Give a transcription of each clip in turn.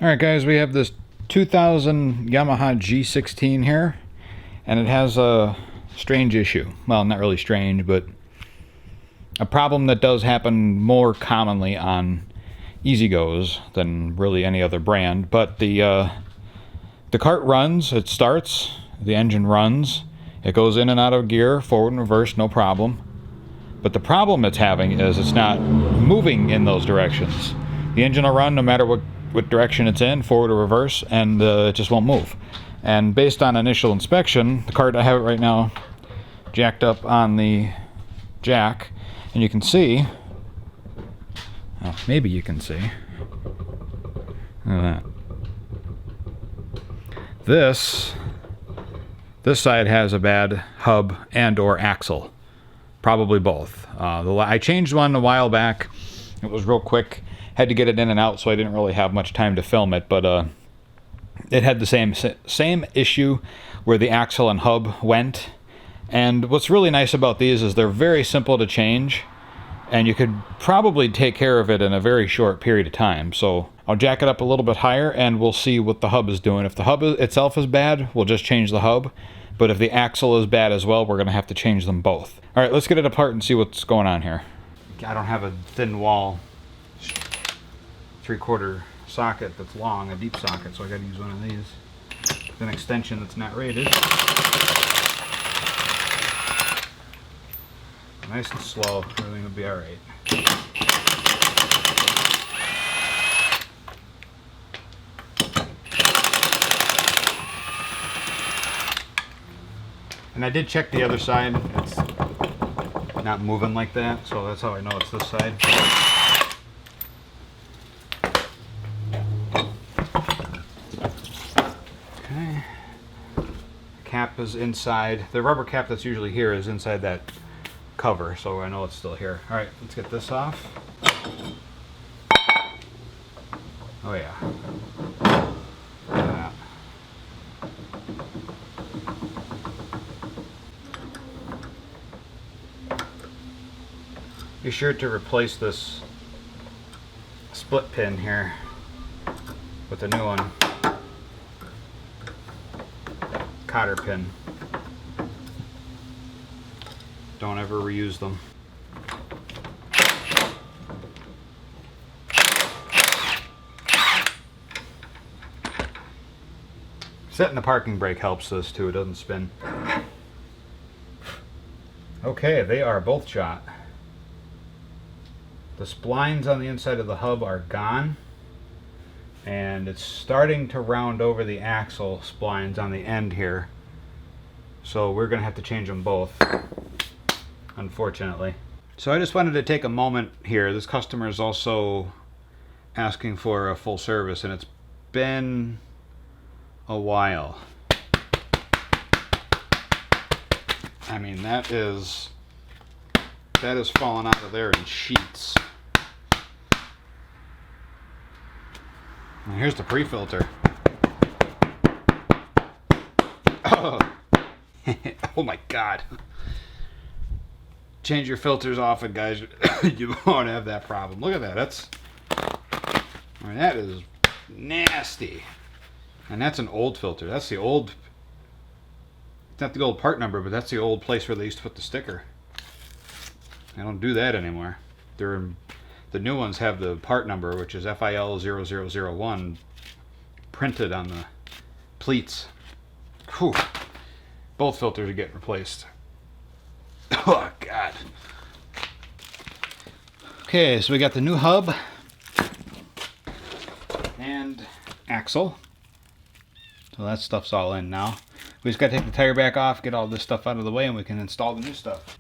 Alright guys, we have this 2000 Yamaha G16 here, and it has a strange issue. Well, not really strange, but a problem that does happen more commonly on E-Z-Gos than really any other brand. But the cart runs, it starts, the engine runs, it goes in and out of gear, forward and reverse, no problem. But the problem it's having is it's not moving in those directions. The engine will run no matter what direction it's in, forward or reverse, and it just won't move. And based on initial inspection, the cart, I have it right now jacked up on the jack, and you can see, well, maybe you can see, look at that. This side has a bad hub and or axle, probably both. I changed one a while back. It was real quick. Had to get it in and out, so I didn't really have much time to film it, but it had the same issue where the axle and hub went. And what's really nice about these is they're very simple to change, and you could probably take care of it in a very short period of time. So I'll jack it up a little bit higher and we'll see what the hub is doing. If the hub itself is bad, we'll just change the hub. But if the axle is bad as well, we're going to have to change them both. All right, let's get it apart and see what's going on here. I don't have a thin wall 3/4 socket that's long, a deep socket, so I got to use one of these. An extension that's not rated. Nice and slow, everything will be all right. And I did check the other side. It's not moving like that, so that's how I know it's this side. Okay. The cap is inside. The rubber cap that's usually here is inside that cover, so I know it's still here. All right, let's get this off. Oh yeah. Look at that. Be sure to replace this split pin here with a new one. Cotter pin. Don't ever reuse them. Setting the parking brake helps this too, it doesn't spin. Okay, they are both shot. The splines on the inside of the hub are gone, and it's starting to round over the axle splines on the end here. So we're going to have to change them both, unfortunately. So I just wanted to take a moment here. This customer is also asking for a full service, and it's been a while. I mean, that is falling out of there in sheets. And here's the pre-filter. Oh. Oh my God. Change your filters often, guys. You won't have that problem. Look at that. I mean, that is nasty. And that's an old filter. That's the old, it's not the old part number, but that's the old place where they used to put the sticker. I don't do that anymore. The new ones have the part number, which is FIL0001, printed on the pleats. Whew. Both filters are getting replaced. Oh, God. Okay, so we got the new hub and axle. So that stuff's all in now. We just got to take the tire back off, get all this stuff out of the way, and we can install the new stuff.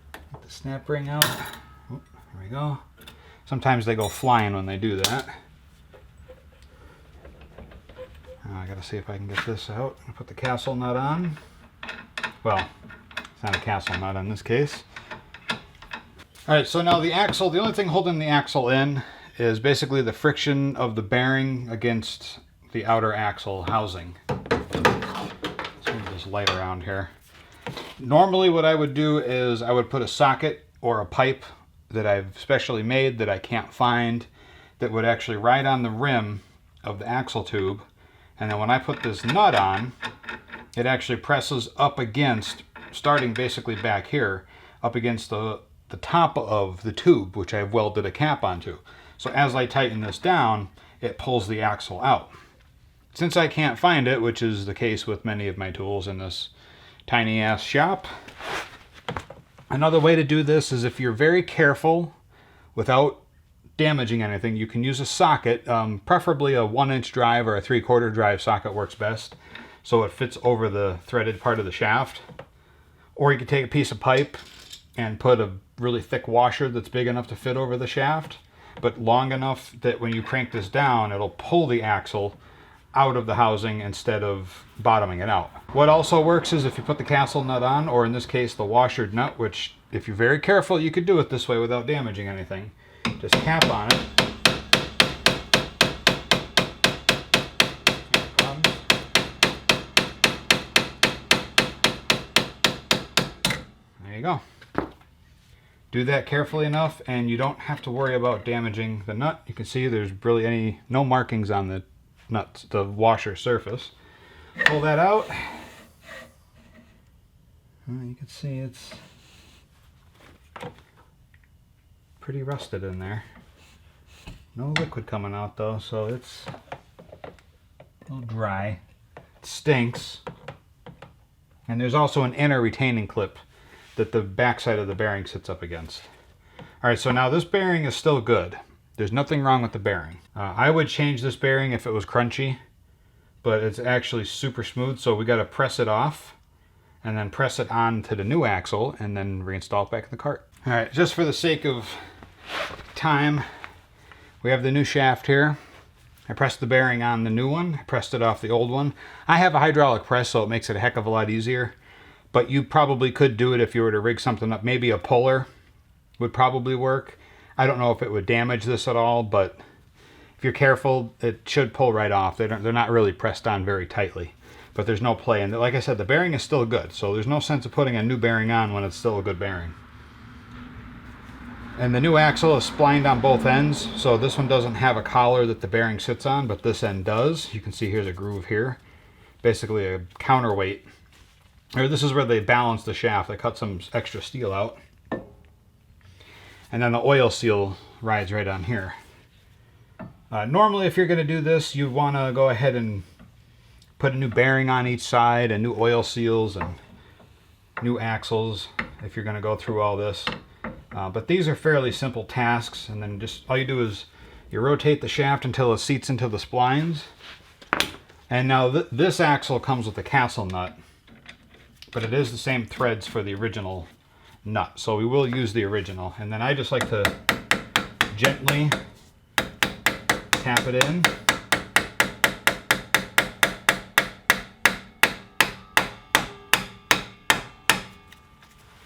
Get the snap ring out. Oop, there we go. Sometimes they go flying when they do that. I gotta see if I can get this out. I'll put the castle nut on. Well, it's not a castle nut in this case. Alright, so now the axle, the only thing holding the axle in is basically the friction of the bearing against the outer axle housing. Let's move this light around here. Normally what I would do is I would put a socket or a pipe that I've specially made that I can't find that would actually ride on the rim of the axle tube. And then when I put this nut on, it actually presses up against, starting basically back here, up against the top of the tube, which I've welded a cap onto. So as I tighten this down, it pulls the axle out. Since I can't find it, which is the case with many of my tools in this tiny ass shop, another way to do this is if you're very careful without damaging anything, you can use a socket, preferably a 1-inch drive or a 3/4 drive socket works best, so it fits over the threaded part of the shaft. Or you could take a piece of pipe and put a really thick washer that's big enough to fit over the shaft, but long enough that when you crank this down, it'll pull the axle out of the housing instead of bottoming it out. What also works is if you put the castle nut on, or in this case the washered nut, which if you're very careful you could do it this way without damaging anything. Just cap on it. There you go. Do that carefully enough and you don't have to worry about damaging the nut. You can see there's really no markings on the nuts, the washer surface. Pull that out. You can see it's pretty rusted in there. No liquid coming out though, so it's a little dry. It stinks. And there's also an inner retaining clip that the backside of the bearing sits up against. Alright, so now this bearing is still good. There's nothing wrong with the bearing. I would change this bearing if it was crunchy, but it's actually super smooth, so we got to press it off and then press it on to the new axle and then reinstall it back in the cart. Alright, just for the sake of time, we have the new shaft here. I pressed the bearing on the new one, I pressed it off the old one. I have a hydraulic press, so it makes it a heck of a lot easier, but you probably could do it if you were to rig something up. Maybe a puller would probably work. I don't know if it would damage this at all, but if you're careful, it should pull right off. They're not really pressed on very tightly, but there's no play. And like I said, the bearing is still good, so there's no sense of putting a new bearing on when it's still a good bearing. And the new axle is splined on both ends, so this one doesn't have a collar that the bearing sits on, but this end does. You can see here's a groove here, basically a counterweight. Or this is where they balance the shaft. They cut some extra steel out. And then the oil seal rides right on here. Normally, if you're going to do this, you want to go ahead and put a new bearing on each side and new oil seals and new axles if you're going to go through all this. But these are fairly simple tasks, and then just all you do is you rotate the shaft until it seats into the splines. And now this axle comes with a castle nut, but it is the same threads for the original nut, so we will use the original. And then I just like to gently tap it in.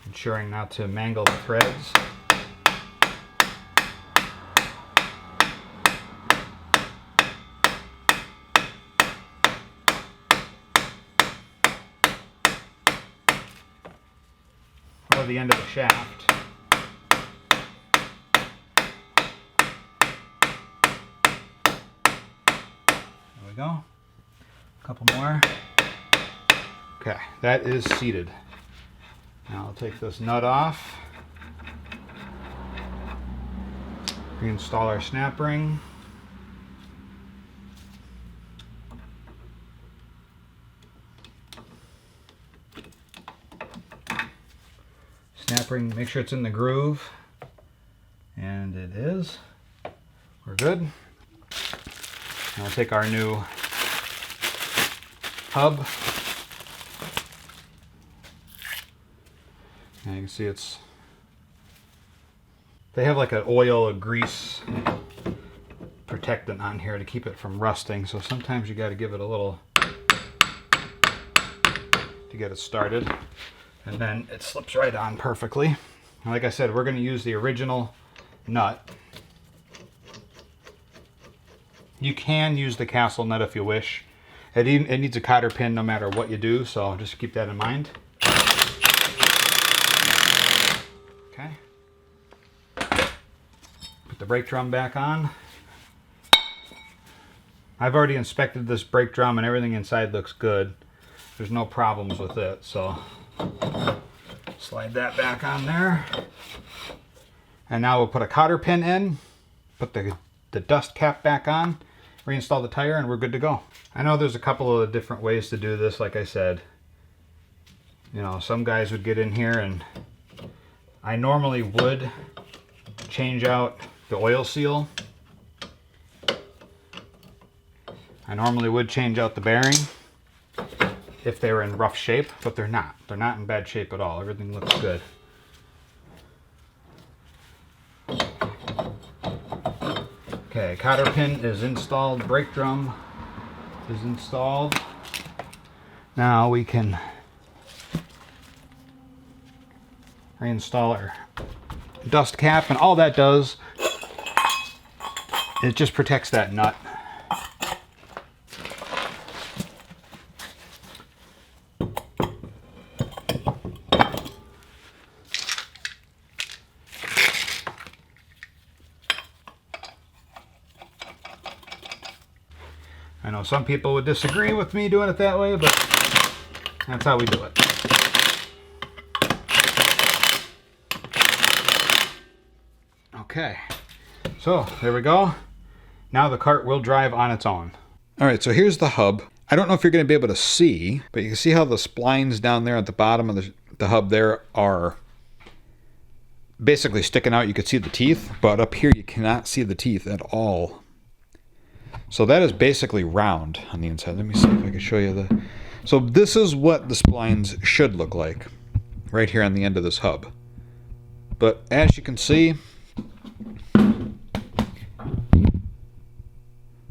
Ensuring not to mangle the threads. Or the end of the shaft. There we go. A couple more. Okay, that is seated. Now I'll take this nut off. Reinstall our snap ring. Snap ring, make sure it's in the groove. And it is. We're good. Now we'll take our new hub. And you can see they have like an oil or grease protectant on here to keep it from rusting, so sometimes you got to give it a little to get it started, and then it slips right on perfectly. And like I said, we're going to use the original nut. You can use the castle nut if you wish. It needs a cotter pin no matter what you do, so just keep that in mind. Okay. Put the brake drum back on. I've already inspected this brake drum and everything inside looks good. There's no problems with it, so slide that back on there. And now we'll put a cotter pin in, put the dust cap back on, reinstall the tire, and we're good to go. I know there's a couple of different ways to do this, like I said. You know, some guys would get in here, and I normally would change out the oil seal. I normally would change out the bearing if they were in rough shape, but they're not. They're not in bad shape at all. Everything looks good. Okay, cotter pin is installed, brake drum is installed. Now we can reinstall our dust cap, and all that does, it just protects that nut. I know some people would disagree with me doing it that way, but that's how we do it. Okay, so there we go. Now the cart will drive on its own. All right, so here's the hub. I don't know if you're going to be able to see, but you can see how the splines down there at the bottom of the hub there are basically sticking out. You can see the teeth, but up here you cannot see the teeth at all. So that is basically round on the inside. Let me see if I can show you the... So this is what the splines should look like right here on the end of this hub. But as you can see,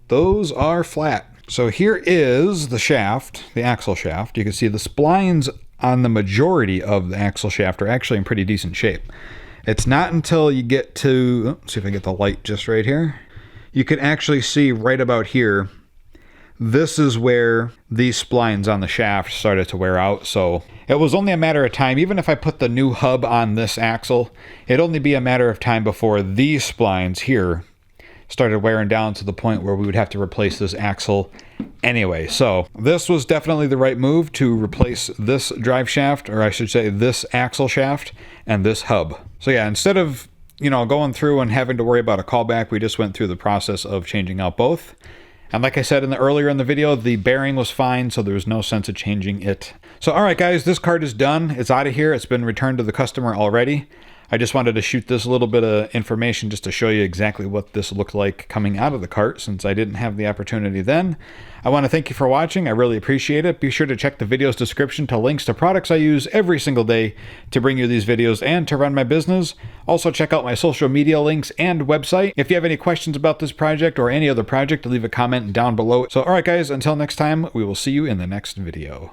those are flat. So here is the shaft, the axle shaft. You can see the splines on the majority of the axle shaft are actually in pretty decent shape. It's not until you get to... Let's see if I get the light just right here. You can actually see right about here, this is where these splines on the shaft started to wear out. So it was only a matter of time. Even if I put the new hub on this axle, it'd only be a matter of time before these splines here started wearing down to the point where we would have to replace this axle anyway. So this was definitely the right move to replace this drive shaft, or I should say this axle shaft and this hub. So yeah, instead of going through and having to worry about a callback, we just went through the process of changing out both. And like I said earlier in the video, the bearing was fine, so there was no sense of changing it. So all right, guys, this cart is done. It's out of here. It's been returned to the customer already. I just wanted to shoot this little bit of information just to show you exactly what this looked like coming out of the cart, since I didn't have the opportunity then. I want to thank you for watching. I really appreciate it. Be sure to check the video's description to links to products I use every single day to bring you these videos and to run my business. Also check out my social media links and website. If you have any questions about this project or any other project, leave a comment down below. So all right, guys, until next time, we will see you in the next video.